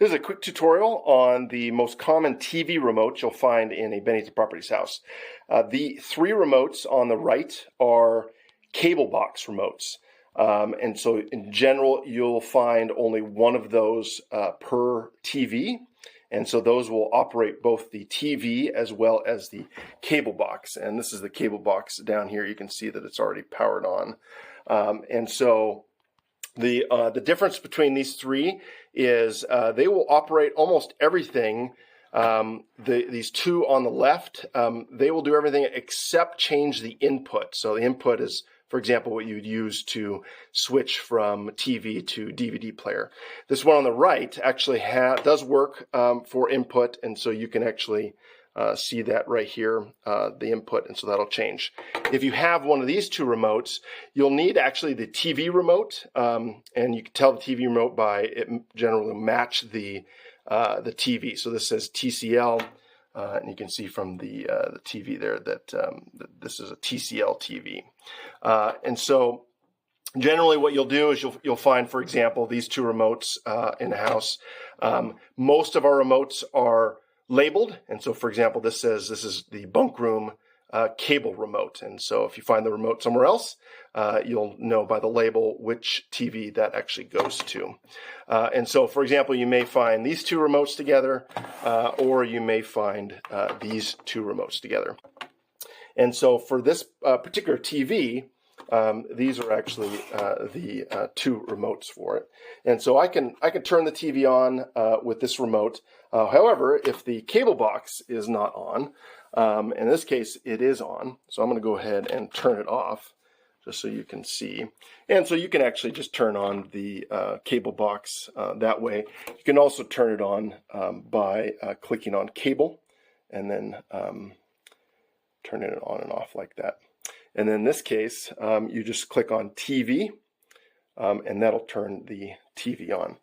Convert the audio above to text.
This is a quick tutorial on the most common TV remotes you'll find in a Bennington Properties house. The three remotes on the right are cable box remotes. And so in general, you'll find only one of those per TV. And so those will operate both the TV as well as the cable box. And this is the cable box down here. You can see that it's already powered on. And so the difference between these three is they will operate almost everything. These two on the left, they will do everything except change the input. So the input is, for example, what you'd use to switch from TV to DVD player. This one on the right actually does work for input, and so you can actually see that right here, the input, and so that'll change. If you have one of these two remotes, you'll need actually the TV remote, and you can tell the TV remote by it generally match the TV. So this says TCL, and you can see from the TV there that this is a TCL TV. And so generally what you'll do is you'll find, for example, these two remotes in a house. Most of our remotes are labeled, and so for example, this says this is the bunk room cable remote, and so if you find the remote somewhere else, you'll know by the label which TV that actually goes to. And so, for example, you may find these two remotes together, or you may find these two remotes together. And so for this particular TV, these are actually the two remotes for it. And so I can turn the TV on with this remote. However, if the cable box is not on, in this case it is on, so I'm going to go ahead and turn it off just so you can see. And so you can actually just turn on the cable box that way. You can also turn it on by clicking on cable and then turning it on and off like that. And then in this case, you just click on TV, and that'll turn the TV on.